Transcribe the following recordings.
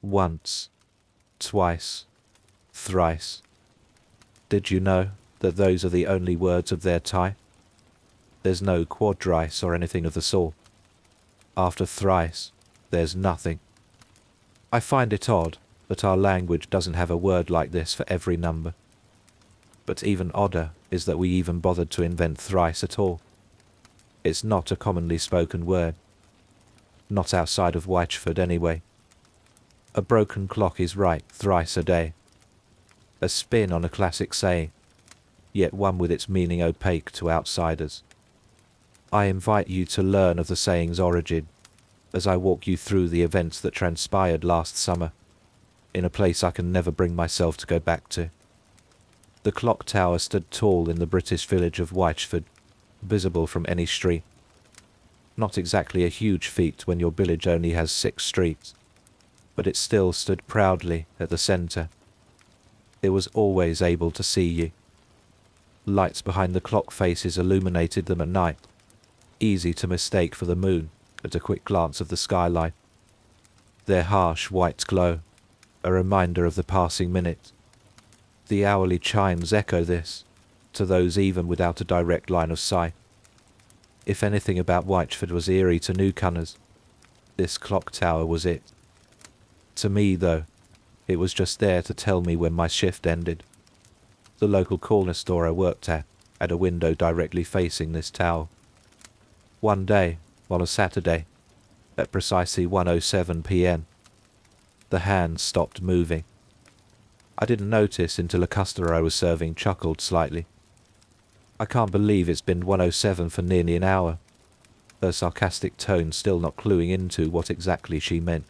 Once, twice, thrice. Did you know that those are the only words of their type? There's no quadrice or anything of the sort. After thrice, there's nothing. I find it odd that our language doesn't have a word like this for every number. But even odder is that we even bothered to invent thrice at all. It's not a commonly spoken word. Not outside of Wychford anyway. A broken clock is right thrice a day. A spin on a classic saying, yet one with its meaning opaque to outsiders. I invite you to learn of the saying's origin as I walk you through the events that transpired last summer, in a place I can never bring myself to go back to. The clock tower stood tall in the British village of Wychford, visible from any street. Not exactly a huge feat when your village only has 6 streets, but it still stood proudly at the centre. It was always able to see you. Lights behind the clock faces illuminated them at night, easy to mistake for the moon at a quick glance of the skylight. Their harsh white glow, a reminder of the passing minute. The hourly chimes echo this, to those even without a direct line of sight. If anything about Wychford was eerie to newcomers, this clock tower was it. To me, though, it was just there to tell me when my shift ended. The local corner store I worked at had a window directly facing this tower. One day, on a Saturday, at precisely 1:07 p.m, the hand stopped moving. I didn't notice until a customer I was serving chuckled slightly. I can't believe it's been 1:07 for nearly an hour, her sarcastic tone still not cluing into what exactly she meant.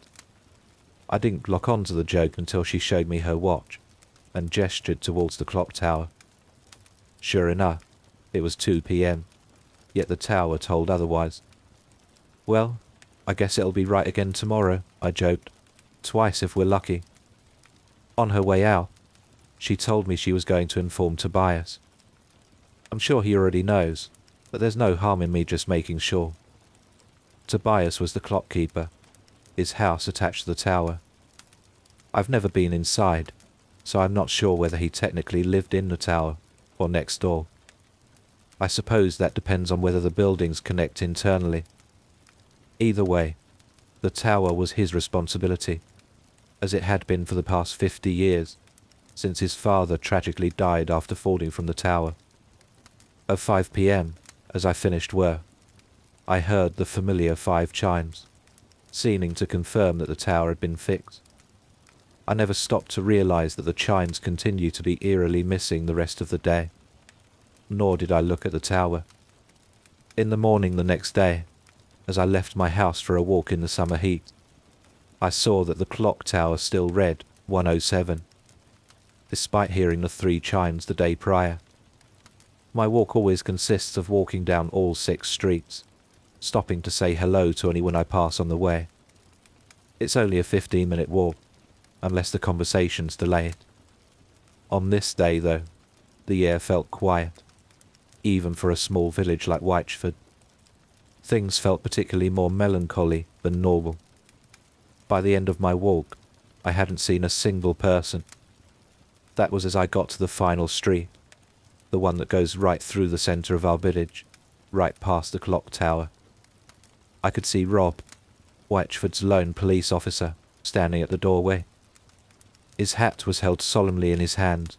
I didn't lock on to the joke until she showed me her watch and gestured towards the clock tower. Sure enough, it was 2 p.m, yet the tower told otherwise. Well, I guess it'll be right again tomorrow, I joked. Twice if we're lucky. On her way out, she told me she was going to inform Tobias. I'm sure he already knows, but there's no harm in me just making sure. Tobias was the clock keeper, his house attached to the tower. I've never been inside, so I'm not sure whether he technically lived in the tower or next door. I suppose that depends on whether the buildings connect internally. Either way, the tower was his responsibility, as it had been for the past 50 years, since his father tragically died after falling from the tower. At 5 p.m, as I finished work, I heard the familiar 5 chimes, seeming to confirm that the tower had been fixed. I never stopped to realize that the chimes continued to be eerily missing the rest of the day, nor did I look at the tower. In the morning the next day, as I left my house for a walk in the summer heat, I saw that the clock tower still read 1:07, despite hearing the 3 chimes the day prior. My walk always consists of walking down all 6 streets, stopping to say hello to anyone I pass on the way. It's only a 15-minute walk, unless the conversations delay it. On this day, though, the air felt quiet, even for a small village like Wychford. Things felt particularly more melancholy than normal. By the end of my walk, I hadn't seen a single person. That was as I got to the final street, the one that goes right through the centre of our village, right past the clock tower. I could see Rob, Wychford's lone police officer, standing at the doorway. His hat was held solemnly in his hand,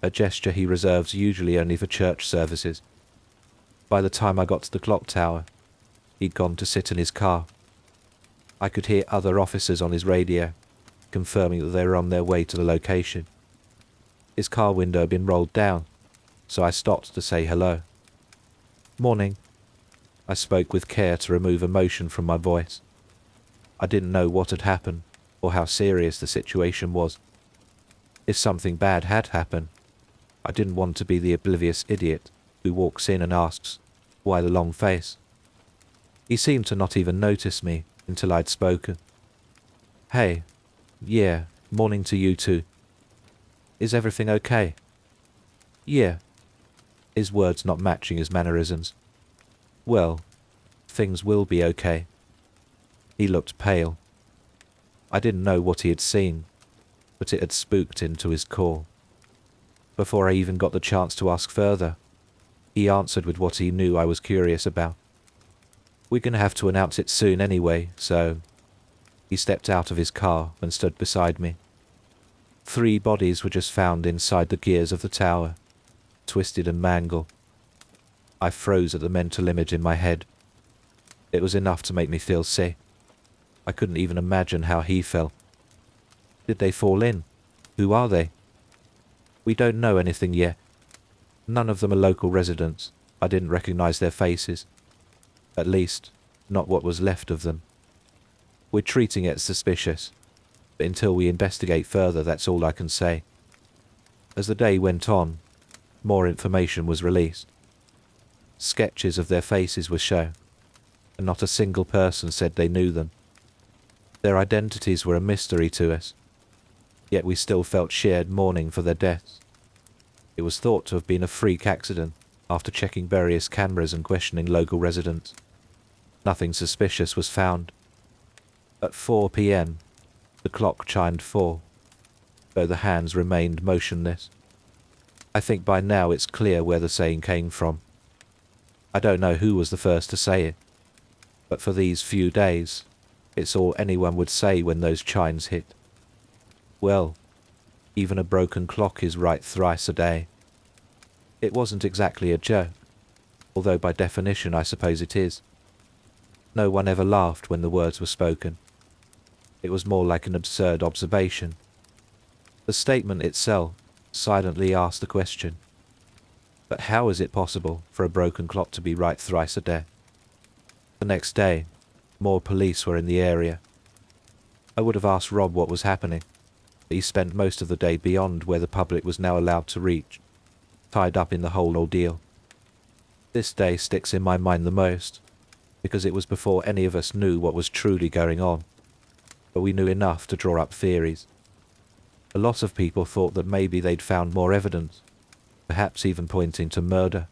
a gesture he reserves usually only for church services. By the time I got to the clock tower, he'd gone to sit in his car. I could hear other officers on his radio, confirming that they were on their way to the location. His car window had been rolled down, so I stopped to say hello. Morning. I spoke with care to remove emotion from my voice. I didn't know what had happened, or how serious the situation was. If something bad had happened, I didn't want to be the oblivious idiot who walks in and asks, "Why the long face?" He seemed to not even notice me until I'd spoken. "Hey, yeah, morning to you too. Is everything okay?" "Yeah." His words not matching his mannerisms. "Well, things will be okay." He looked pale. I didn't know what he had seen, but it had spooked into his core. Before I even got the chance to ask further, he answered with what he knew I was curious about. "We're going to have to announce it soon anyway, so..." He stepped out of his car and stood beside me. 3 bodies were just found inside the gears of the tower, twisted and mangled. I froze at the mental image in my head. It was enough to make me feel sick. I couldn't even imagine how he felt. Did they fall in? Who are they? We don't know anything yet. None of them are local residents. I didn't recognize their faces. At least, not what was left of them. We're treating it as suspicious, but until we investigate further, that's all I can say. As the day went on, more information was released. Sketches of their faces were shown, and not a single person said they knew them. Their identities were a mystery to us, yet we still felt shared mourning for their deaths. It was thought to have been a freak accident after checking various cameras and questioning local residents. Nothing suspicious was found. At 4 p.m, the clock chimed 4, though the hands remained motionless. I think by now it's clear where the saying came from. I don't know who was the first to say it, but for these few days, it's all anyone would say when those chimes hit. Well, even a broken clock is right thrice a day. It wasn't exactly a joke, although by definition I suppose it is. No one ever laughed when the words were spoken. It was more like an absurd observation. The statement itself silently asked the question, but how is it possible for a broken clock to be right thrice a day? The next day, more police were in the area. I would have asked Rob what was happening, but he spent most of the day beyond where the public was now allowed to reach, tied up in the whole ordeal. This day sticks in my mind the most, because it was before any of us knew what was truly going on, but we knew enough to draw up theories. A lot of people thought that maybe they'd found more evidence, perhaps even pointing to murder.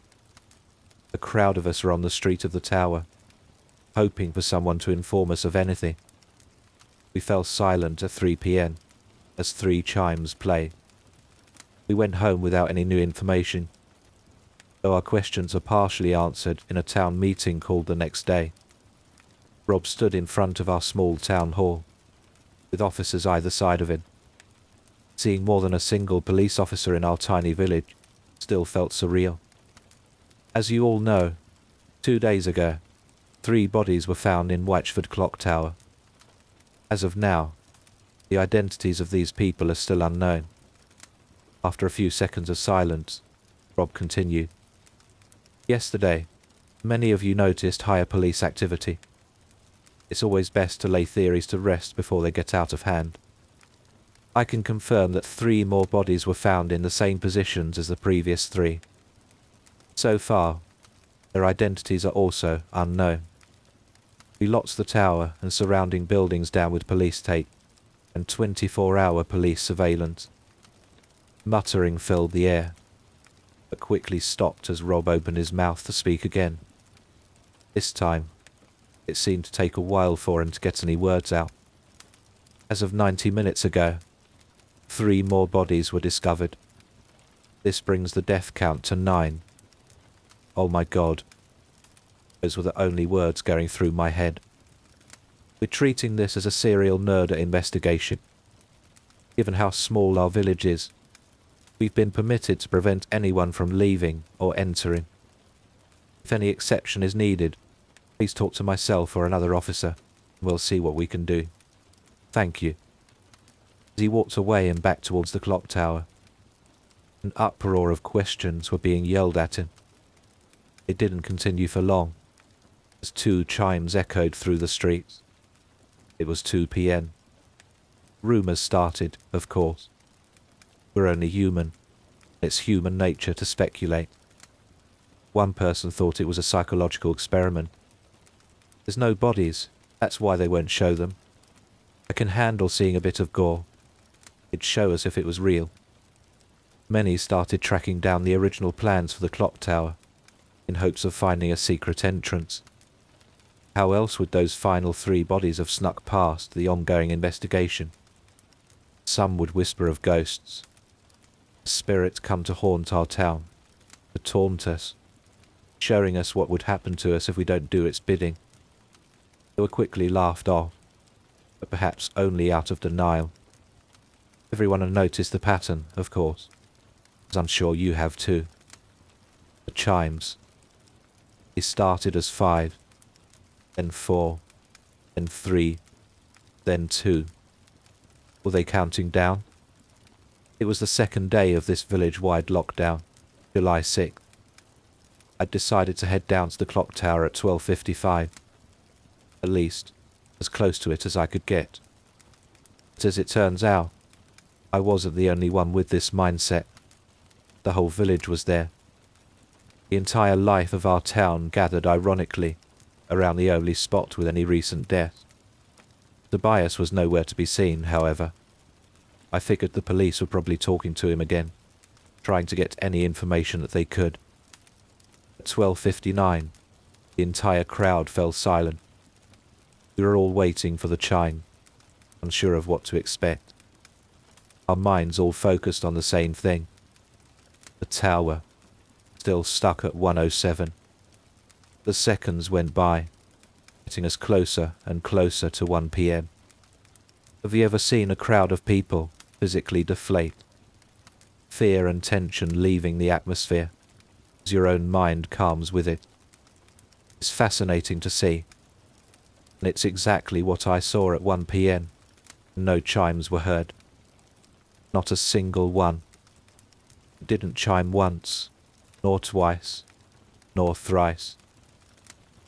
A crowd of us were on the street of the tower, hoping for someone to inform us of anything. We fell silent at 3 p.m, as 3 chimes played. We went home without any new information, though our questions are partially answered in a town meeting called the next day. Rob stood in front of our small town hall, with officers either side of him. Seeing more than a single police officer in our tiny village still felt surreal. As you all know, 2 days ago, 3 bodies were found in Wychford clock tower. As of now, the identities of these people are still unknown. After a few seconds of silence, Rob continued. Yesterday, many of you noticed higher police activity. It's always best to lay theories to rest before they get out of hand. I can confirm that 3 more bodies were found in the same positions as the previous 3. So far, their identities are also unknown. We locked the tower and surrounding buildings down with police tape and 24-hour police surveillance. Muttering filled the air, but quickly stopped as Rob opened his mouth to speak again. This time, it seemed to take a while for him to get any words out. As of 90 minutes ago, 3 more bodies were discovered. This brings the death count to 9. Oh my God. Those were the only words going through my head. We're treating this as a serial murder investigation. Given how small our village is, we've been permitted to prevent anyone from leaving or entering. If any exception is needed, please talk to myself or another officer. We'll see what we can do. Thank you. As he walked away and back towards the clock tower, an uproar of questions were being yelled at him. It didn't continue for long, as 2 chimes echoed through the streets. It was 2 p.m. Rumours started, of course. We're only human. It's human nature to speculate. One person thought it was a psychological experiment. There's no bodies, that's why they won't show them. I can handle seeing a bit of gore. It'd show us if it was real. Many started tracking down the original plans for the clock tower, in hopes of finding a secret entrance. How else would those final 3 bodies have snuck past the ongoing investigation? Some would whisper of ghosts. Spirits come to haunt our town, to taunt us, showing us what would happen to us if we don't do its bidding. They were quickly laughed off, but perhaps only out of denial. Everyone had noticed the pattern, of course, as I'm sure you have too. The chimes. They started as 5, then 4, then 3, then 2. Were they counting down? It was the 2nd day of this village-wide lockdown, July 6th. I'd decided to head down to the clock tower at 12:55. At least, as close to it as I could get. But as it turns out, I wasn't the only one with this mindset. The whole village was there. The entire life of our town gathered ironically around the only spot with any recent death. Tobias was nowhere to be seen, however. I figured the police were probably talking to him again, trying to get any information that they could. At 12:59, the entire crowd fell silent. We were all waiting for the chime, unsure of what to expect. Our minds all focused on the same thing. The tower, still stuck at 107. The seconds went by, getting us closer and closer to 1 p.m. Have you ever seen a crowd of people physically deflate? Fear and tension leaving the atmosphere, as your own mind calms with it. It's fascinating to see, and it's exactly what I saw at 1 p.m. No chimes were heard. Not a single one. It didn't chime once, nor twice, nor thrice.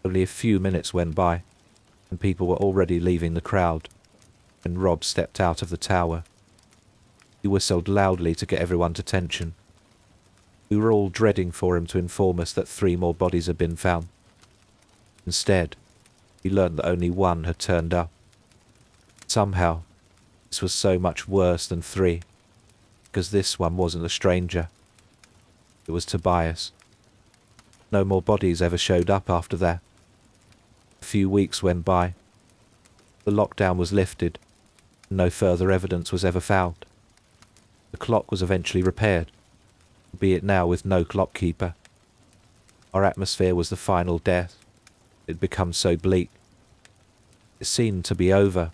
Only a few minutes went by, and people were already leaving the crowd, when Rob stepped out of the tower. He whistled loudly to get everyone's attention. We were all dreading for him to inform us that 3 more bodies had been found. Instead, he learned that only 1 had turned up. Somehow, this was so much worse than 3, because this one wasn't a stranger. It was Tobias. No more bodies ever showed up after that. A few weeks went by. The lockdown was lifted, and no further evidence was ever found. The clock was eventually repaired, albeit now with no clockkeeper. Our atmosphere was the final death. It had become so bleak. It seemed to be over,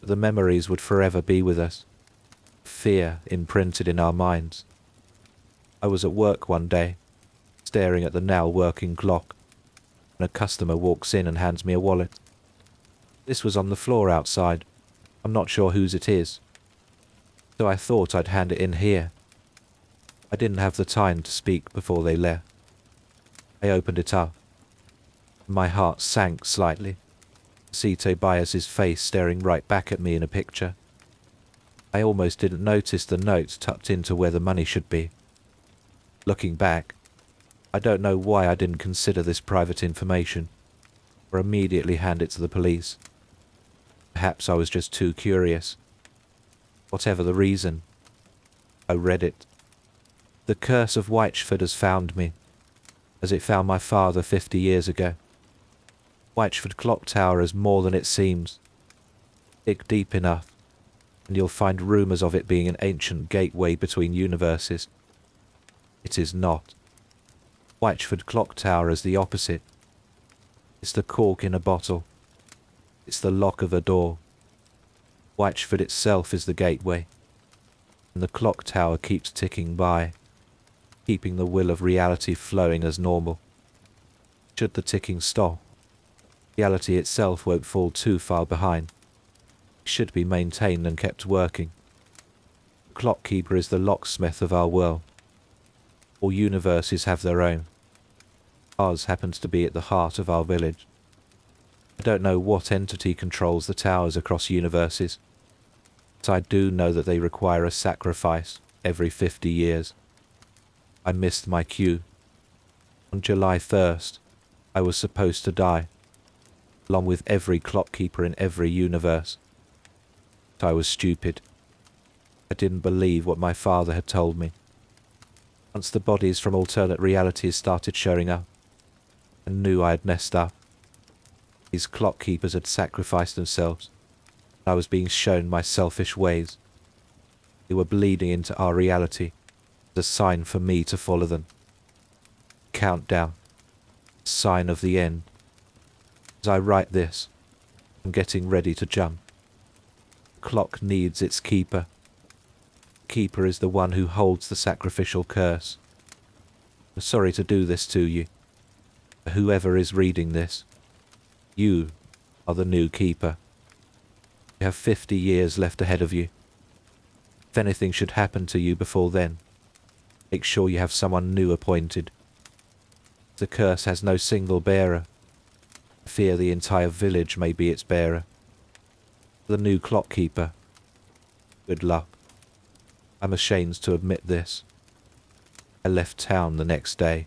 but the memories would forever be with us. Fear imprinted in our minds. I was at work one day, staring at the now working clock, when a customer walks in and hands me a wallet. This was on the floor outside. I'm not sure whose it is, so I thought I'd hand it in here. I didn't have the time to speak before they left. I opened it up. My heart sank slightly to see Tobias's face staring right back at me in a picture. I almost didn't notice the note tucked into where the money should be. Looking back, I don't know why I didn't consider this private information, or immediately hand it to the police. Perhaps I was just too curious. Whatever the reason, I read it. The curse of Wychford has found me, as it found my father 50 years ago. Wychford Clock Tower is more than it seems. Dig deep enough, and you'll find rumours of it being an ancient gateway between universes. It is not. Wychford Clock Tower is the opposite. It's the cork in a bottle. It's the lock of a door. Wychford itself is the gateway, and the clock tower keeps ticking by, keeping the will of reality flowing as normal. Should the ticking stop, reality itself won't fall too far behind. It should be maintained and kept working. The clockkeeper is the locksmith of our world. All universes have their own. Ours happens to be at the heart of our village. I don't know what entity controls the towers across universes, but I do know that they require a sacrifice every 50 years. I missed my cue. On July 1st, I was supposed to die, along with every clockkeeper in every universe. But I was stupid. I didn't believe what my father had told me. Once the bodies from alternate realities started showing up, I knew I had messed up. These clock keepers had sacrificed themselves. I was being shown my selfish ways. They were bleeding into our reality as a sign for me to follow them. Countdown. Sign of the end. As I write this, I'm getting ready to jump. Clock needs its keeper. Keeper is the one who holds the sacrificial curse. I'm sorry to do this to you, but whoever is reading this, you are the new keeper. You have 50 years left ahead of you. If anything should happen to you before then, make sure you have someone new appointed. The curse has no single bearer. I fear the entire village may be its bearer. The new clock keeper, good luck. I'm ashamed to admit this. I left town the next day.